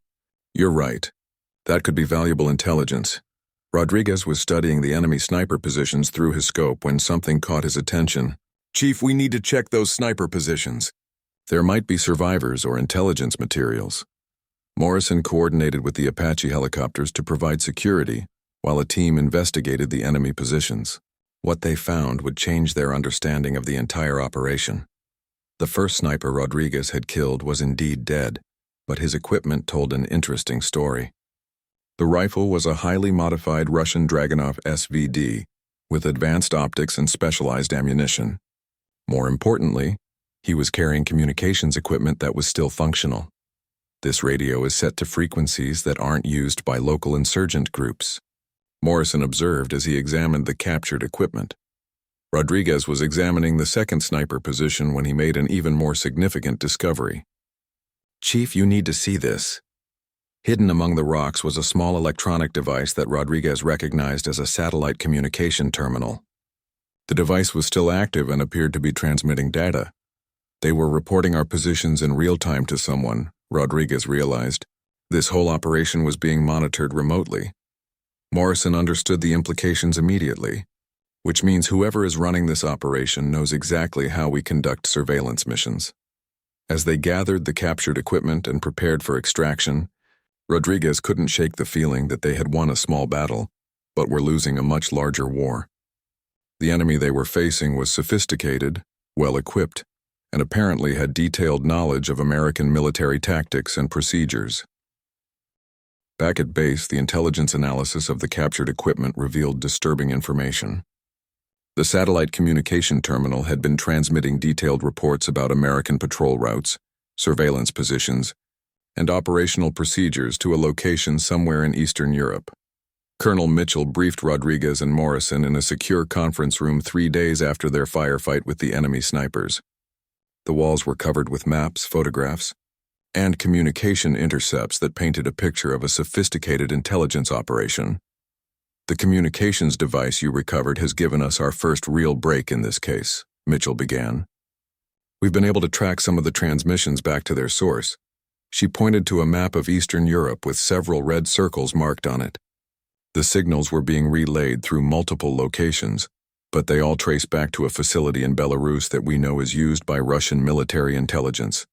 You're right. That could be valuable intelligence. Rodriguez was studying the enemy sniper positions through his scope when something caught his attention. Chief, we need to check those sniper positions. There might be survivors or intelligence materials. Morrison coordinated with the Apache helicopters to provide security, while a team investigated the enemy positions. What they found would change their understanding of the entire operation. The first sniper Rodriguez had killed was indeed dead, but his equipment told an interesting story. The rifle was a highly modified Russian Dragunov SVD, with advanced optics and specialized ammunition. More importantly, he was carrying communications equipment that was still functional. This radio is set to frequencies that aren't used by local insurgent groups. Morrison observed as he examined the captured equipment. Rodriguez was examining the second sniper position when he made an even more significant discovery. Chief, you need to see this. Hidden among the rocks was a small electronic device that Rodriguez recognized as a satellite communication terminal. The device was still active and appeared to be transmitting data. They were reporting our positions in real time to someone, Rodriguez realized. This whole operation was being monitored remotely. Morrison understood the implications immediately, which means whoever is running this operation knows exactly how we conduct surveillance missions. As they gathered the captured equipment and prepared for extraction, Rodriguez couldn't shake the feeling that they had won a small battle, but were losing a much larger war. The enemy they were facing was sophisticated, well-equipped, and apparently had detailed knowledge of American military tactics and procedures. Back at base, the intelligence analysis of the captured equipment revealed disturbing information. The satellite communication terminal had been transmitting detailed reports about American patrol routes, surveillance positions, and operational procedures to a location somewhere in Eastern Europe. Colonel Mitchell briefed Rodriguez and Morrison in a secure conference room 3 days after their firefight with the enemy snipers. The walls were covered with maps, photographs, and communication intercepts that painted a picture of a sophisticated intelligence operation. The communications device you recovered has given us our first real break in this case, Mitchell began. We've been able to track some of the transmissions back to their source. She pointed to a map of Eastern Europe with several red circles marked on it. The signals were being relayed through multiple locations, but they all trace back to a facility in Belarus that we know is used by Russian military intelligence.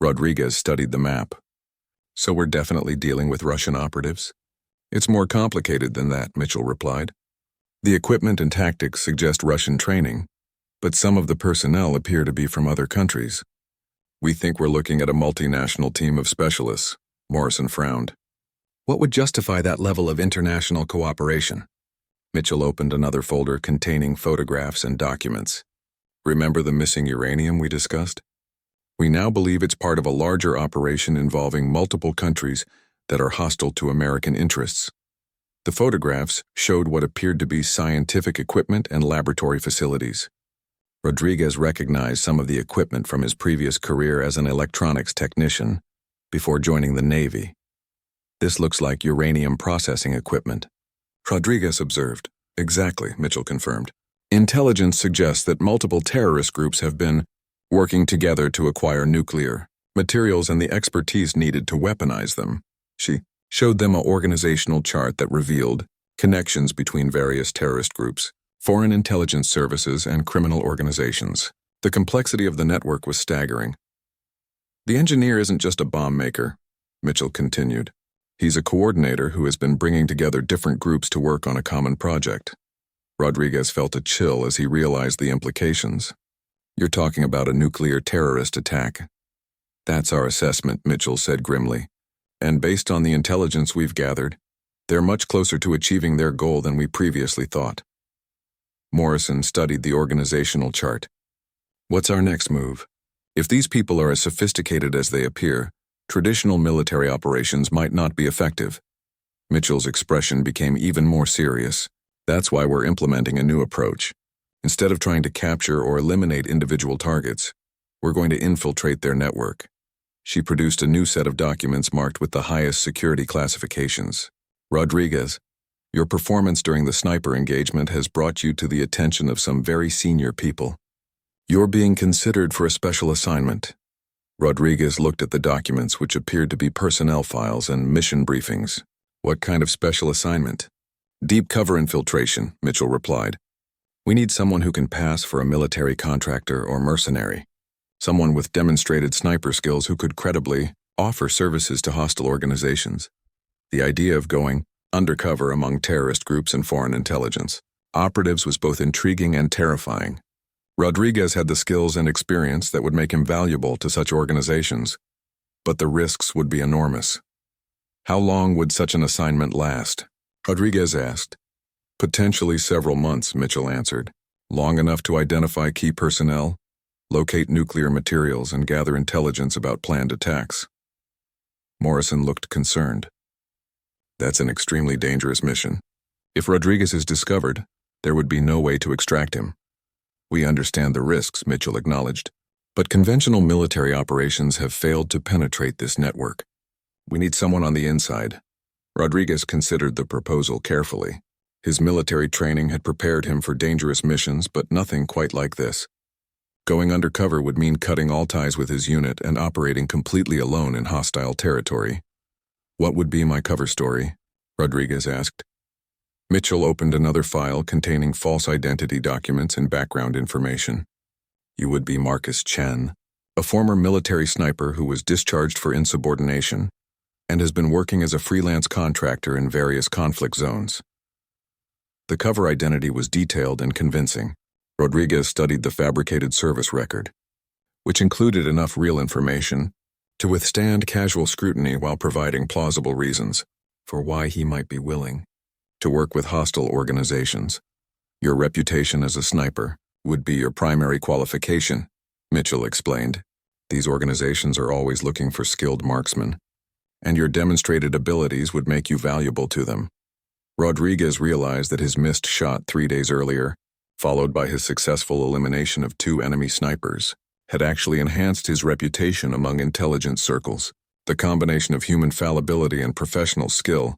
Rodriguez studied the map. So we're definitely dealing with Russian operatives? It's more complicated than that, Mitchell replied. The equipment and tactics suggest Russian training, but some of the personnel appear to be from other countries. We think we're looking at a multinational team of specialists, Morrison frowned. What would justify that level of international cooperation? Mitchell opened another folder containing photographs and documents. Remember the missing uranium we discussed? We now believe it's part of a larger operation involving multiple countries that are hostile to American interests. The photographs showed what appeared to be scientific equipment and laboratory facilities. Rodriguez recognized some of the equipment from his previous career as an electronics technician before joining the Navy. This looks like uranium processing equipment, Rodriguez observed. Exactly, Mitchell confirmed. Intelligence suggests that multiple terrorist groups have been working together to acquire nuclear materials and the expertise needed to weaponize them. She showed them an organizational chart that revealed connections between various terrorist groups, foreign intelligence services, and criminal organizations. The complexity of the network was staggering. The engineer isn't just a bomb maker, Mitchell continued. He's a coordinator who has been bringing together different groups to work on a common project. Rodriguez felt a chill as he realized the implications. You're talking about a nuclear terrorist attack. That's our assessment, Mitchell said grimly. And based on the intelligence we've gathered, They're much closer to achieving their goal than we previously thought. Morrison studied the organizational chart. What's our next move? If these people are as sophisticated as they appear, traditional military operations might not be effective. Mitchell's expression became even more serious. That's why we're implementing a new approach. Instead of trying to capture or eliminate individual targets, we're going to infiltrate their network. She produced a new set of documents marked with the highest security classifications. Rodriguez, your performance during the sniper engagement has brought you to the attention of some very senior people. You're being considered for a special assignment. Rodriguez looked at the documents, which appeared to be personnel files and mission briefings. What kind of special assignment? Deep cover infiltration, Mitchell replied. We need someone who can pass for a military contractor or mercenary. Someone with demonstrated sniper skills who could credibly offer services to hostile organizations. The idea of going undercover among terrorist groups and foreign intelligence operatives was both intriguing and terrifying. Rodriguez had the skills and experience that would make him valuable to such organizations, but the risks would be enormous. How long would such an assignment last? Rodriguez asked. Potentially several months, Mitchell answered. Long enough to identify key personnel, locate nuclear materials, and gather intelligence about planned attacks. Morrison looked concerned. That's an extremely dangerous mission. If Rodriguez is discovered, there would be no way to extract him. We understand the risks, Mitchell acknowledged, but conventional military operations have failed to penetrate this network. We need someone on the inside. Rodriguez considered the proposal carefully. His military training had prepared him for dangerous missions, but nothing quite like this. Going undercover would mean cutting all ties with his unit and operating completely alone in hostile territory. What would be my cover story? Rodriguez asked. Mitchell opened another file containing false identity documents and background information. You would be Marcus Chen, a former military sniper who was discharged for insubordination and has been working as a freelance contractor in various conflict zones. The cover identity was detailed and convincing. Rodriguez studied the fabricated service record, which included enough real information to withstand casual scrutiny while providing plausible reasons for why he might be willing to work with hostile organizations. Your reputation as a sniper would be your primary qualification, Mitchell explained. These organizations are always looking for skilled marksmen, and your demonstrated abilities would make you valuable to them. Rodriguez realized that his missed shot 3 days earlier, followed by his successful elimination of 2 enemy snipers, had actually enhanced his reputation among intelligence circles. The combination of human fallibility and professional skill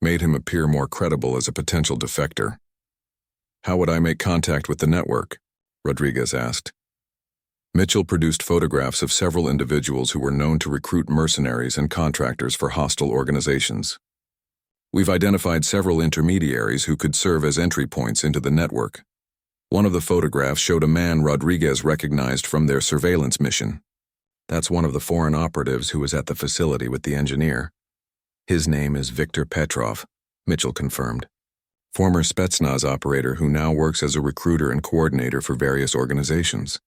made him appear more credible as a potential defector. How would I make contact with the network? Rodriguez asked. Mitchell produced photographs of several individuals who were known to recruit mercenaries and contractors for hostile organizations. We've identified several intermediaries who could serve as entry points into the network. One of the photographs showed a man Rodriguez recognized from their surveillance mission. That's one of the foreign operatives who was at the facility with the engineer. His name is Viktor Petrov, Mitchell confirmed. Former Spetsnaz operator who now works as a recruiter and coordinator for various organizations.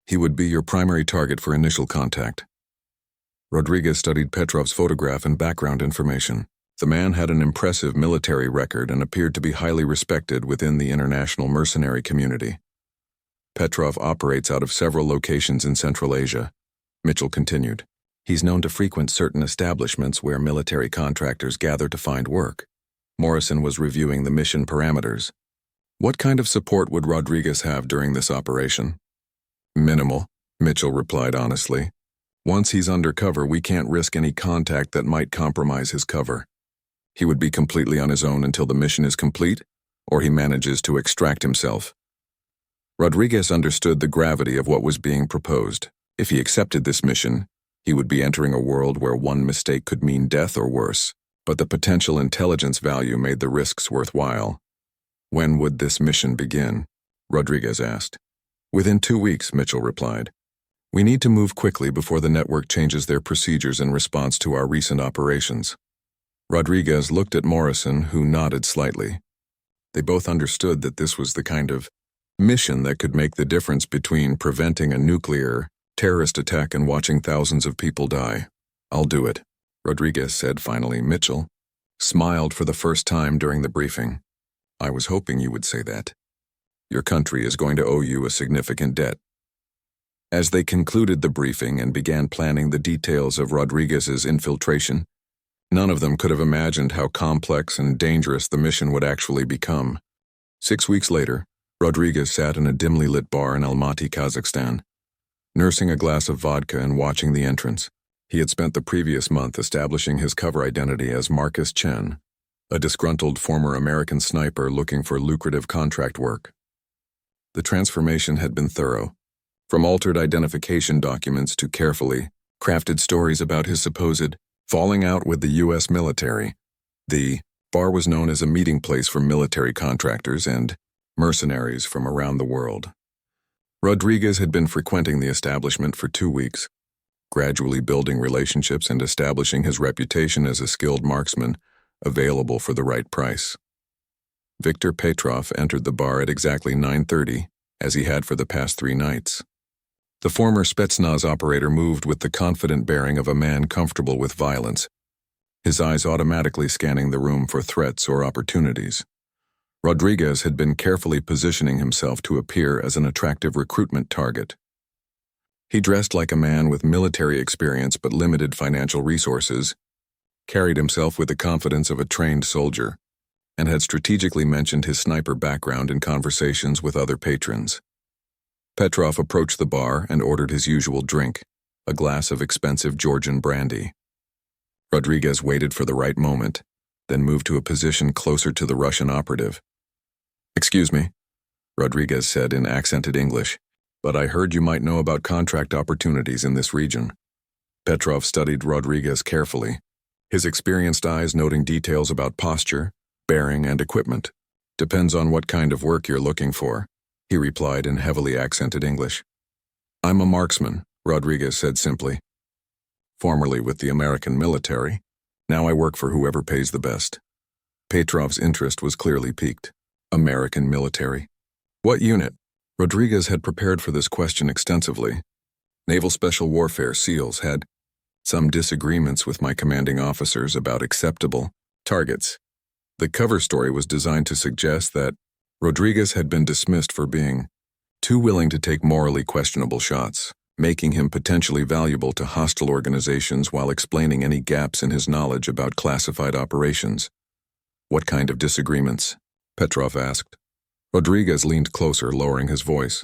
He would be your primary target for initial contact. Rodriguez studied Petrov's photograph and background information. The man had an impressive military record and appeared to be highly respected within the international mercenary community. Petrov operates out of several locations in Central Asia, Mitchell continued. He's known to frequent certain establishments where military contractors gather to find work. Morrison was reviewing the mission parameters. What kind of support would Rodriguez have during this operation? Minimal, Mitchell replied honestly. Once he's undercover, we can't risk any contact that might compromise his cover. He would be completely on his own until the mission is complete, or he manages to extract himself. Rodriguez understood the gravity of what was being proposed. If he accepted this mission, he would be entering a world where one mistake could mean death or worse, but the potential intelligence value made the risks worthwhile. When would this mission begin? Rodriguez asked. Within 2 weeks, Mitchell replied. We need to move quickly before the network changes their procedures in response to our recent operations. Rodriguez looked at Morrison, who nodded slightly. They both understood that this was the kind of mission that could make the difference between preventing a nuclear terrorist attack and watching thousands of people die. I'll do it, Rodriguez said finally. Mitchell, smiled for the first time during the briefing. I was hoping you would say that. Your country is going to owe you a significant debt. As they concluded the briefing and began planning the details of Rodriguez's infiltration, none of them could have imagined how complex and dangerous the mission would actually become. 6 weeks later, Rodriguez sat in a dimly lit bar in Almaty, Kazakhstan, nursing a glass of vodka and watching the entrance. He had spent the previous month establishing his cover identity as Marcus Chen, a disgruntled former American sniper looking for lucrative contract work. The transformation had been thorough, from altered identification documents to carefully crafted stories about his supposed falling out with the U.S. military. The bar was known as a meeting place for military contractors and mercenaries from around the world. Rodriguez had been frequenting the establishment for 2 weeks, gradually building relationships and establishing his reputation as a skilled marksman available for the right price. Viktor Petrov entered the bar at exactly 9:30, as he had for the past 3 nights. The former Spetsnaz operator moved with the confident bearing of a man comfortable with violence, his eyes automatically scanning the room for threats or opportunities. Rodriguez had been carefully positioning himself to appear as an attractive recruitment target. He dressed like a man with military experience but limited financial resources, carried himself with the confidence of a trained soldier, and had strategically mentioned his sniper background in conversations with other patrons. Petrov approached the bar and ordered his usual drink, a glass of expensive Georgian brandy. Rodriguez waited for the right moment, then moved to a position closer to the Russian operative. "Excuse me," Rodriguez said in accented English, "but I heard you might know about contract opportunities in this region." Petrov studied Rodriguez carefully, his experienced eyes noting details about posture, bearing, and equipment. "Depends on what kind of work you're looking for," he replied in heavily accented English. "I'm a marksman," Rodriguez said simply. "Formerly with the American military. Now I work for whoever pays the best." Petrov's interest was clearly piqued. American military? What unit? Rodriguez had prepared for this question extensively. Naval Special Warfare SEALs had some disagreements with my commanding officers about acceptable targets. The cover story was designed to suggest that Rodriguez had been dismissed for being too willing to take morally questionable shots, making him potentially valuable to hostile organizations while explaining any gaps in his knowledge about classified operations. "What kind of disagreements?" Petrov asked. Rodriguez leaned closer, lowering his voice.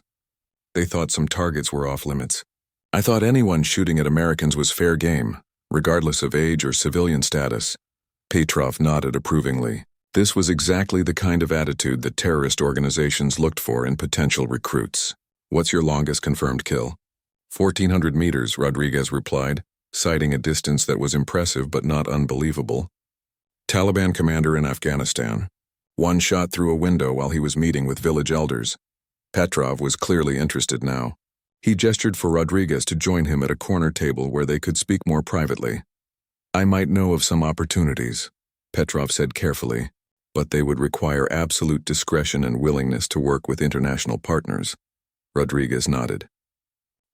"They thought some targets were off limits. I thought anyone shooting at Americans was fair game, regardless of age or civilian status." Petrov nodded approvingly. This was exactly the kind of attitude that terrorist organizations looked for in potential recruits. "What's your longest confirmed kill?" 1,400 meters, Rodriguez replied, citing a distance that was impressive but not unbelievable. "Taliban commander in Afghanistan. One shot through a window while he was meeting with village elders." Petrov was clearly interested now. He gestured for Rodriguez to join him at a corner table where they could speak more privately. "I might know of some opportunities," Petrov said carefully, "but they would require absolute discretion and willingness to work with international partners." Rodriguez nodded.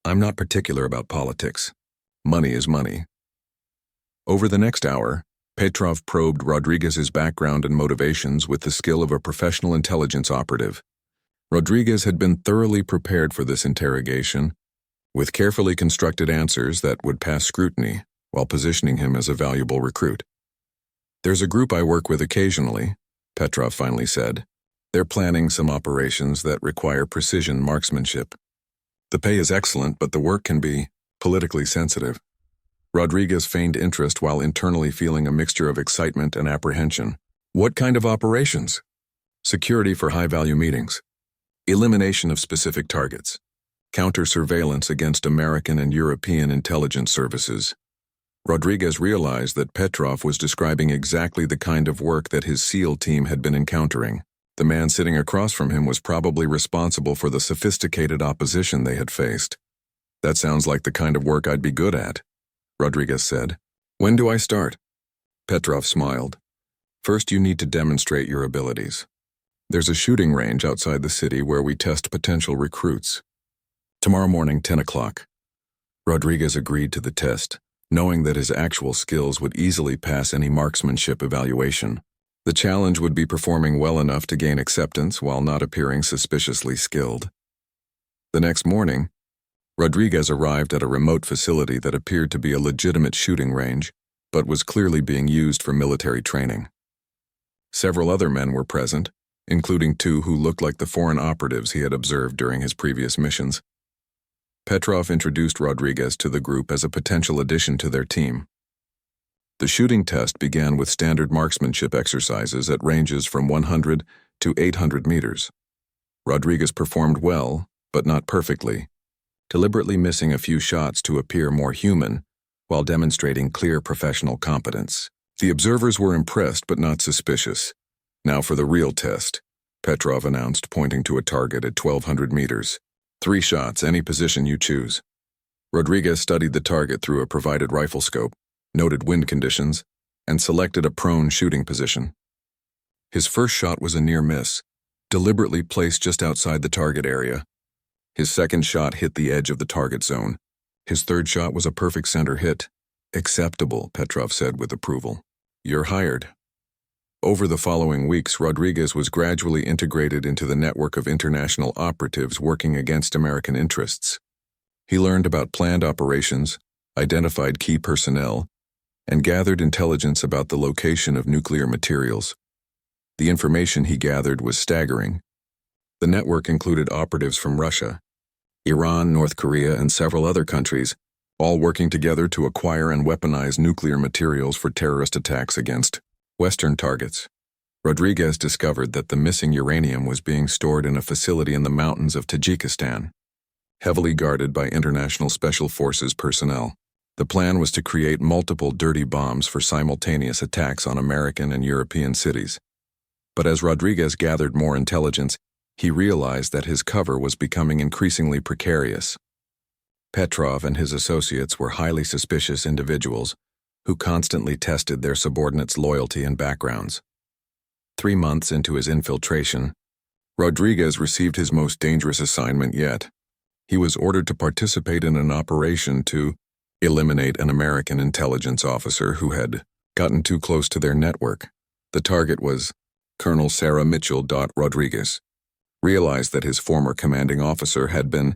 "I'm not particular about politics. Money is money." Over the next hour, Petrov probed Rodriguez's background and motivations with the skill of a professional intelligence operative. Rodriguez had been thoroughly prepared for this interrogation, with carefully constructed answers that would pass scrutiny while positioning him as a valuable recruit. "There's a group I work with occasionally," Petrov finally said. "They're planning some operations that require precision marksmanship. The pay is excellent, but the work can be politically sensitive." Rodriguez feigned interest while internally feeling a mixture of excitement and apprehension. "What kind of operations?" "Security for high-value meetings. Elimination of specific targets. Counter-surveillance against American and European intelligence services." Rodriguez realized that Petrov was describing exactly the kind of work that his SEAL team had been encountering. The man sitting across from him was probably responsible for the sophisticated opposition they had faced. "That sounds like the kind of work I'd be good at," Rodriguez said. "When do I start?" Petrov smiled. "First, you need to demonstrate your abilities. There's a shooting range outside the city where we test potential recruits. Tomorrow morning, 10 o'clock. Rodriguez agreed to the test, knowing that his actual skills would easily pass any marksmanship evaluation. The challenge would be performing well enough to gain acceptance while not appearing suspiciously skilled. The next morning, Rodriguez arrived at a remote facility that appeared to be a legitimate shooting range, but was clearly being used for military training. Several other men were present, including two who looked like the foreign operatives he had observed during his previous missions. Petrov introduced Rodriguez to the group as a potential addition to their team. The shooting test began with standard marksmanship exercises at ranges from 100 to 800 meters. Rodriguez performed well, but not perfectly, deliberately missing a few shots to appear more human while demonstrating clear professional competence. The observers were impressed but not suspicious. "Now for the real test," Petrov announced, pointing to a target at 1,200 meters. 3 shots, any position you choose." Rodriguez studied the target through a provided rifle scope, noted wind conditions, and selected a prone shooting position. His first shot was a near miss, deliberately placed just outside the target area. His second shot hit the edge of the target zone. His third shot was a perfect center hit. "Acceptable," Petrov said with approval. "You're hired." Over the following weeks, Rodriguez was gradually integrated into the network of international operatives working against American interests. He learned about planned operations, identified key personnel, and gathered intelligence about the location of nuclear materials. The information he gathered was staggering. The network included operatives from Russia, Iran, North Korea, and several other countries, all working together to acquire and weaponize nuclear materials for terrorist attacks against Western targets. Rodriguez discovered that the missing uranium was being stored in a facility in the mountains of Tajikistan, heavily guarded by International Special Forces personnel. The plan was to create multiple dirty bombs for simultaneous attacks on American and European cities. But as Rodriguez gathered more intelligence, he realized that his cover was becoming increasingly precarious. Petrov and his associates were highly suspicious individuals who constantly tested their subordinates' loyalty and backgrounds. 3 months into his infiltration, Rodriguez received his most dangerous assignment yet. He was ordered to participate in an operation to eliminate an American intelligence officer who had gotten too close to their network. The target was Colonel Sarah Mitchell. Rodriguez realized that his former commanding officer had been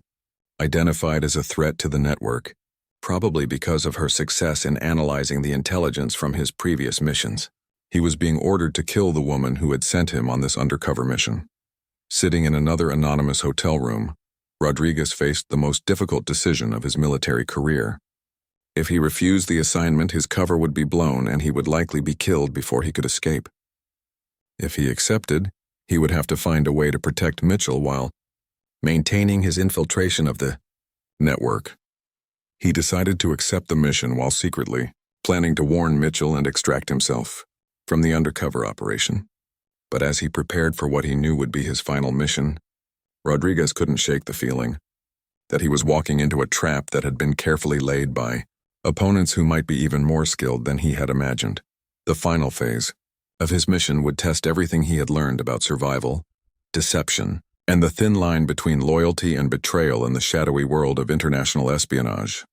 identified as a threat to the network, probably because of her success in analyzing the intelligence from his previous missions. He was being ordered to kill the woman who had sent him on this undercover mission. Sitting in another anonymous hotel room, Rodriguez faced the most difficult decision of his military career. If he refused the assignment, his cover would be blown and he would likely be killed before he could escape. If he accepted, he would have to find a way to protect Mitchell while maintaining his infiltration of the network. He decided to accept the mission while secretly planning to warn Mitchell and extract himself from the undercover operation. But as he prepared for what he knew would be his final mission, Rodriguez couldn't shake the feeling that he was walking into a trap that had been carefully laid by opponents who might be even more skilled than he had imagined. The final phase of his mission would test everything he had learned about survival, deception, and the thin line between loyalty and betrayal in the shadowy world of international espionage.